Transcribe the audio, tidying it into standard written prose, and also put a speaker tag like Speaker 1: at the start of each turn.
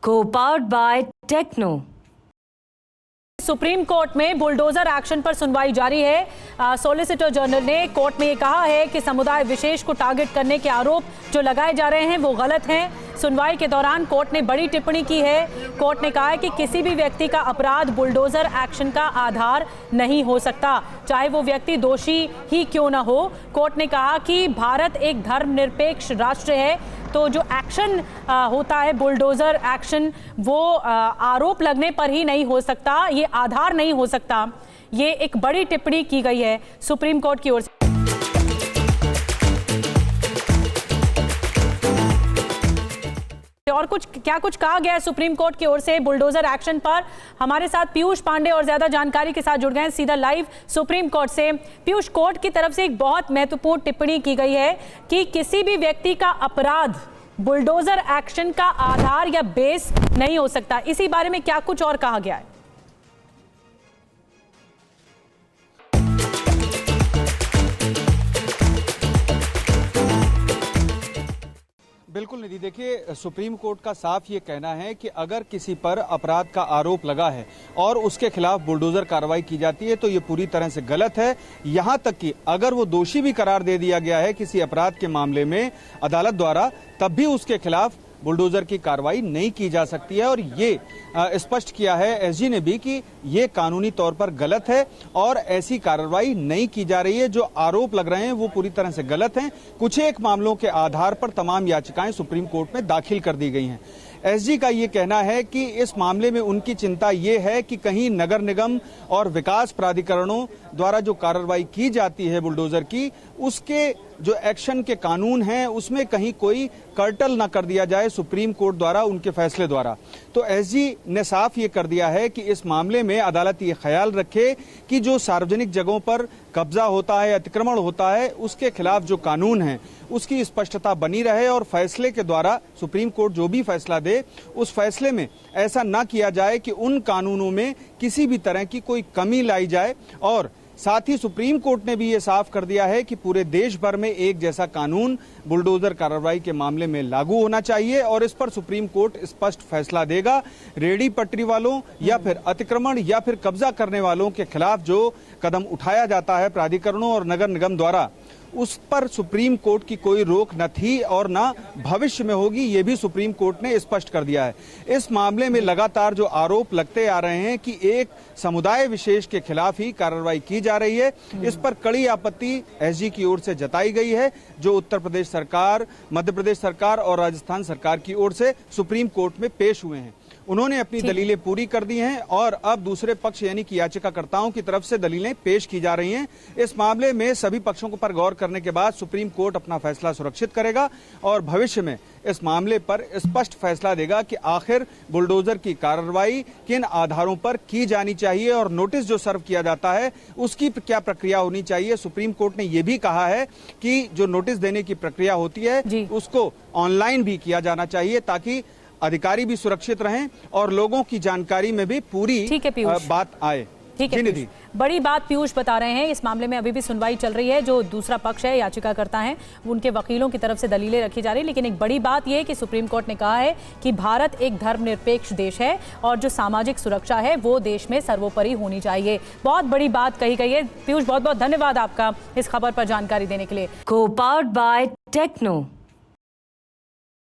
Speaker 1: Co-powered by Techno।
Speaker 2: Supreme court में bulldozer action पर सुनवाई जारी है। सॉलिसिटर जनरल ने कोर्ट में ये कहा है कि समुदाय विशेष को टारगेट करने के आरोप जो लगाए जा रहे हैं वो गलत हैं। सुनवाई के दौरान कोर्ट ने बड़ी टिप्पणी की है। कोर्ट ने कहा है कि किसी भी व्यक्ति का अपराध बुलडोजर एक्शन का आधार नहीं हो सकता, चाहे वो व्यक्ति दोषी ही क्यों ना हो। कोर्ट ने कहा कि भारत एक धर्मनिरपेक्ष राष्ट्र है, तो जो एक्शन होता है बुलडोजर एक्शन, वो आरोप लगने पर ही नहीं हो सकता, ये आधार नहीं हो सकता। ये एक बड़ी टिप्पणी की गई है सुप्रीम कोर्ट की ओर से। और कुछ कहा गया है सुप्रीम कोर्ट की ओर से बुलडोजर एक्शन पर। हमारे साथ पीयूष पांडे और ज्यादा जानकारी के साथ जुड़ गए हैं सीधा लाइव सुप्रीम कोर्ट से। पीयूष, कोर्ट की तरफ से एक बहुत महत्वपूर्ण टिप्पणी की गई है कि किसी भी व्यक्ति का अपराध बुलडोजर एक्शन का आधार या बेस नहीं हो सकता। इसी बारे में क्या कुछ और कहा गया है?
Speaker 3: बिल्कुल निधि, देखिए सुप्रीम कोर्ट का साफ ये कहना है कि अगर किसी पर अपराध का आरोप लगा है और उसके खिलाफ बुलडोजर कार्रवाई की जाती है तो ये पूरी तरह से गलत है। यहां तक कि अगर वो दोषी भी करार दे दिया गया है किसी अपराध के मामले में अदालत द्वारा, तब भी उसके खिलाफ बुलडोजर की कार्रवाई नहीं की जा सकती है। और ये स्पष्ट किया है एसजी ने भी कि ये कानूनी तौर पर गलत है और ऐसी कार्रवाई नहीं की जा रही है। जो आरोप लग रहे हैं वो पूरी तरह से गलत हैं। कुछ एक मामलों के आधार पर तमाम याचिकाएं सुप्रीम कोर्ट में दाखिल कर दी गई हैं। एसजी का ये कहना है कि इस मामले में उनकी चिंता ये है कि कहीं नगर निगम और विकास प्राधिकरणों द्वारा जो कार्रवाई की जाती है बुलडोजर की, उसके जो एक्शन के कानून हैं उसमें कहीं कोई कर्टल न कर दिया जाए सुप्रीम कोर्ट द्वारा उनके फैसले द्वारा। तो एसजी ने साफ ये कर दिया है कि इस मामले में अदालत ये ख्याल रखे कि जो सार्वजनिक जगहों पर कब्जा होता है, अतिक्रमण होता है, उसके खिलाफ जो कानून है उसकी स्पष्टता बनी रहे और फैसले के द्वारा सुप्रीम कोर्ट जो भी फैसला दे उस फैसले में ऐसा ना किया जाए कि उन कानूनों में किसी भी तरह की कोई कमी लाई जाए। और साथ ही सुप्रीम कोर्ट ने भी ये साफ कर दिया है कि पूरे देश भर में एक जैसा कानून बुलडोजर कार्रवाई के मामले में लागू होना चाहिए और इस पर सुप्रीम कोर्ट स्पष्ट फैसला देगा। रेहड़ी पटरी वालों या फिर अतिक्रमण या फिर कब्जा करने वालों के खिलाफ जो कदम उठाया जाता है प्राधिकरणों और नगर निगम द्वारा, उस पर सुप्रीम कोर्ट की कोई रोक न थी और न भविष्य में होगी, ये भी सुप्रीम कोर्ट ने स्पष्ट कर दिया है। इस मामले में लगातार जो आरोप लगते आ रहे हैं कि एक समुदाय विशेष के खिलाफ ही कार्रवाई की जा रही है, इस पर कड़ी आपत्ति एसजी की ओर से जताई गई है, जो उत्तर प्रदेश सरकार, मध्य प्रदेश सरकार और राजस्थान सरकार की ओर से सुप्रीम कोर्ट में पेश हुए हैं। उन्होंने अपनी दलीलें पूरी कर दी हैं और अब दूसरे पक्ष यानी कि याचिकाकर्ताओं की तरफ से दलीलें पेश की जा रही हैं। इस मामले में सभी पक्षों पर गौर करने के बाद सुप्रीम कोर्ट अपना फैसला सुरक्षित करेगा और भविष्य में इस मामले पर स्पष्ट फैसला देगा कि आखिर बुलडोजर की कार्रवाई किन आधारों पर की जानी चाहिए और नोटिस जो सर्व किया जाता है उसकी क्या प्रक्रिया होनी चाहिए। सुप्रीम कोर्ट ने यह भी कहा है कि जो नोटिस देने की प्रक्रिया होती है उसको ऑनलाइन भी किया जाना चाहिए ताकि अधिकारी भी सुरक्षित रहें और लोगों की जानकारी में भी पूरी बात आए।
Speaker 2: ठीक है, बड़ी बात पीयूष बता रहे हैं। इस मामले में अभी भी सुनवाई चल रही है। जो दूसरा पक्ष है, याचिकाकर्ता हैं, उनके वकीलों की तरफ से दलीलें रखी जा रही है। लेकिन एक बड़ी बात यह है कि सुप्रीम कोर्ट ने कहा है कि भारत एक धर्मनिरपेक्ष देश है और जो सामाजिक सुरक्षा है वो देश में सर्वोपरि होनी चाहिए। बहुत बड़ी बात कही गई है। पीयूष, बहुत बहुत धन्यवाद आपका इस खबर पर जानकारी देने के लिए।
Speaker 1: Co-powered by Techno।